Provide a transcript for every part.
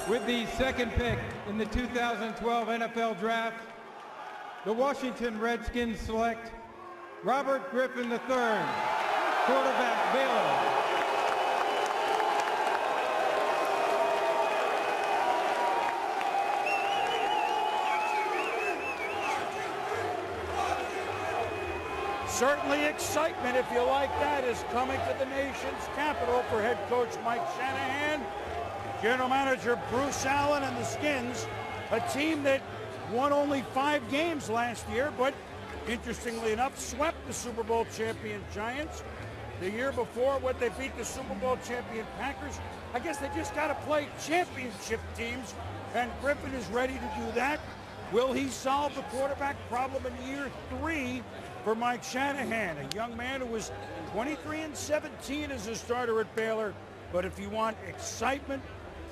With the second pick in the 2012 NFL Draft, the Washington Redskins select Robert Griffin III, quarterback, Baylor. Certainly excitement, if you like that, is coming to the nation's capital for head coach Mike Shanahan, general manager Bruce Allen and the Skins, a team that won only 5 games last year, but interestingly enough, swept the Super Bowl champion Giants. The year before, when they beat the Super Bowl champion Packers, I guess they just got to play championship teams, and Griffin is ready to do that. Will he solve the quarterback problem in year 3 for Mike Shanahan, a young man who was 23-17 as a starter at Baylor? But if you want excitement,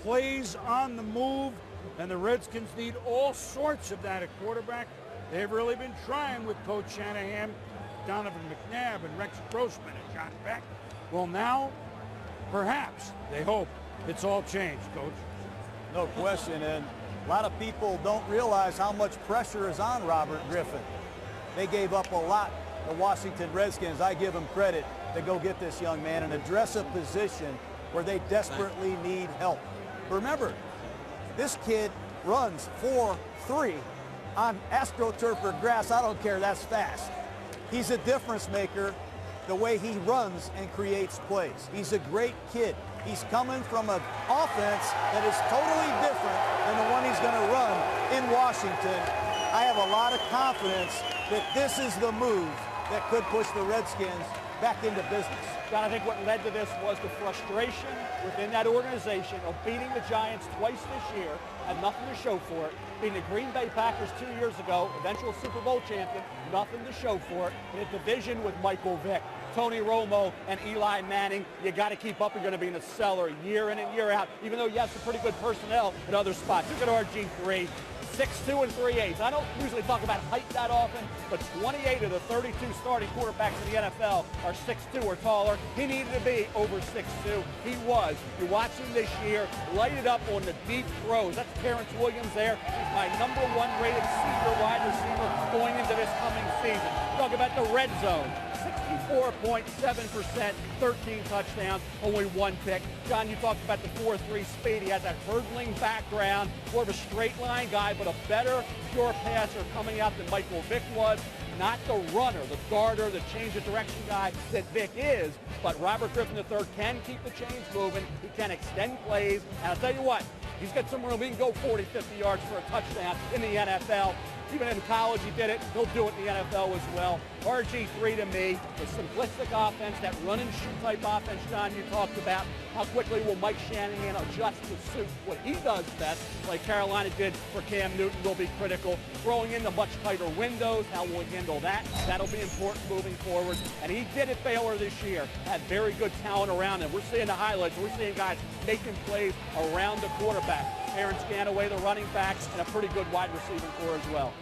plays on the move, and the Redskins need all sorts of that at quarterback, they've really been trying with Coach Shanahan, Donovan McNabb and Rex Grossman and John Beck. Well, now, perhaps, they hope it's all changed, Coach. No question, and a lot of people don't realize how much pressure is on Robert Griffin. They gave up a lot, the Washington Redskins. I give them credit to go get this young man and address a position where they desperately need help. Remember, this kid runs 4.3 on AstroTurf or grass. I don't care, that's fast. He's a difference maker the way he runs and creates plays. He's a great kid. He's coming from an offense that is totally different than the one he's going to run in Washington. I have a lot of confidence that this is the move that could push the Redskins back into business. John, I think what led to this was the frustration within that organization of beating the Giants twice this year, had nothing to show for it. Beating the Green Bay Packers 2 years ago, eventual Super Bowl champion, nothing to show for it. In a division with Michael Vick, Tony Romo, and Eli Manning, you got to keep up. You're going to be in the cellar year in and year out, even though you have some pretty good personnel at other spots. Look at RG3. 6'2" and 3/8. I don't usually talk about height that often, but 28 of the 32 starting quarterbacks in the NFL are 6'2" or taller. He needed to be over 6'2". He was. You watch him this year, light it up on the deep throws. That's Terrence Williams there. He's my #1 rated senior wide receiver going into this coming season. Talk about the red zone. 64.7%, 13 touchdowns, only 1 pick. John, you talked about the 4.3 speed. He has that hurdling background, more of a straight line guy, but a better pure passer coming out than Michael Vick was. Not the runner, the darter, the change of direction guy that Vick is, but Robert Griffin III can keep the chains moving. He can extend plays, and I'll tell you what, he's got some room. He can go 40, 50 yards for a touchdown in the NFL. Even in college he did it. He'll do it in the NFL as well. RG3 to me, the simplistic offense, that run and shoot type offense, John, you talked about. How quickly will Mike Shanahan adjust to suit what he does best, like Carolina did for Cam Newton, will be critical. Throwing in the much tighter windows, how will he handle that? That'll be important moving forward. And he did it Baylor this year. Had very good talent around him. We're seeing the highlights. We're seeing guys making plays around the quarterback. Aaron Scanaway, the running backs, and a pretty good wide receiving core as well.